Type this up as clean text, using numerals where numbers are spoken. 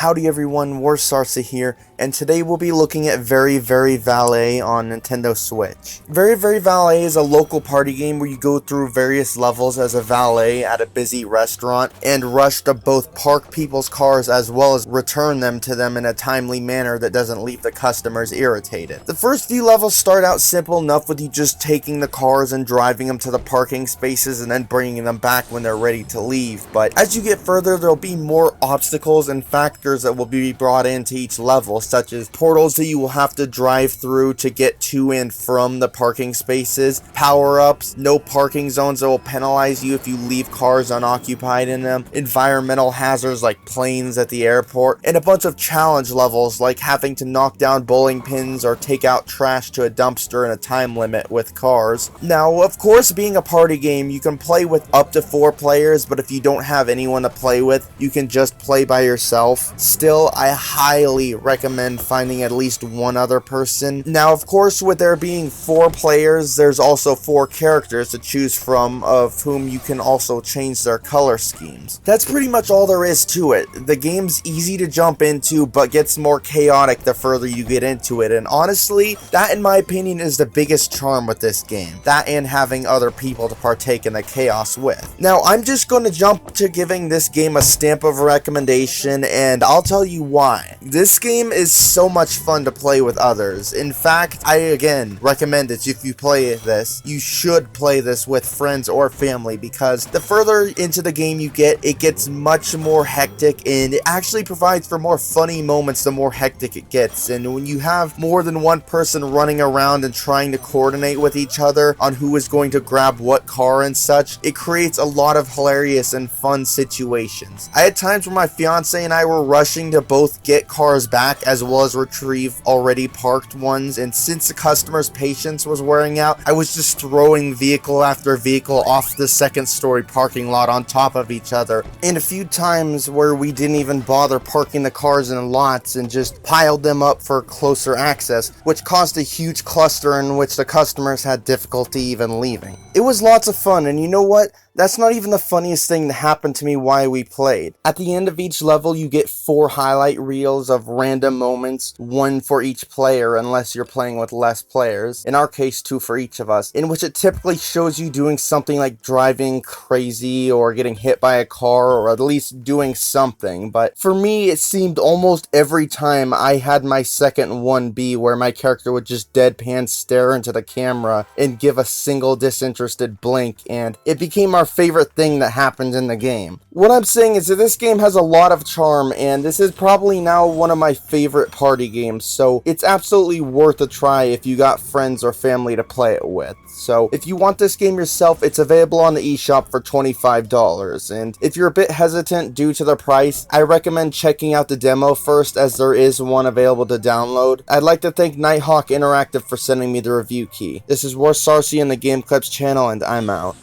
Howdy everyone, Warsarsa here, and today we'll be looking at Very Valet on Nintendo Switch. Very Valet is a local party game where you go through various levels as a valet at a busy restaurant and rush to both park people's cars as well as return them to them in a timely manner that doesn't leave the customers irritated. The first few levels start out simple enough with you just taking the cars and driving them to the parking spaces and then bringing them back when they're ready to leave, but as you get further there'll be more obstacles and factors that will be brought into each level, such as portals that you will have to drive through to get to and from the parking spaces, power-ups, no parking zones that will penalize you if you leave cars unoccupied in them, environmental hazards like planes at the airport, and a bunch of challenge levels like having to knock down bowling pins or take out trash to a dumpster in a time limit with cars. Now, of course, being a party game, you can play with up to 4 players, but if you don't have anyone to play with, you can just play by yourself. Still, I highly recommend finding at least one other person. Now, of course, with there being 4 players, there's also 4 characters to choose from, of whom you can also change their color schemes. That's pretty much all there is to it. The game's easy to jump into, but gets more chaotic the further you get into it, and honestly, that in my opinion is the biggest charm with this game. That and having other people to partake in the chaos with. Now, I'm just going to jump to giving this game a stamp of recommendation, and I'll tell you why. This game is so much fun to play with others. In fact, I again recommend it. If you play this, you should play this with friends or family, because the further into the game you get, it gets much more hectic, and it actually provides for more funny moments the more hectic it gets. And when you have more than one person running around and trying to coordinate with each other on who is going to grab what car and such, it creates a lot of hilarious and fun situations. I had times where my fiance and I were rushing to both get cars back as well as retrieve already parked ones, and since the customer's patience was wearing out, I was just throwing vehicle after vehicle off the second story parking lot on top of each other, and a few times where we didn't even bother parking the cars in lots and just piled them up for closer access, which caused a huge cluster in which the customers had difficulty even leaving. It was lots of fun, and you know what? That's not even the funniest thing that happened to me while we played. At the end of each level, you get 4 highlight reels of random moments, 1 for each player unless you're playing with less players, in our case 2 for each of us, in which it typically shows you doing something like driving crazy or getting hit by a car or at least doing something. But for me, it seemed almost every time I had my second one be where my character would just deadpan stare into the camera and give a single disinterested blink, and it became our favorite thing that happened in the game. What I'm saying is that this game has a lot of charm, and this is probably now one of my favorite party games, so it's absolutely worth a try if you got friends or family to play it with. So if you want this game yourself, it's available on the eShop for $25, and if you're a bit hesitant due to the price, I recommend checking out the demo first, as there is one available to download. I'd like to thank Nighthawk Interactive for sending me the review key. This is Warsarsa in the Game Clips channel, and I'm out.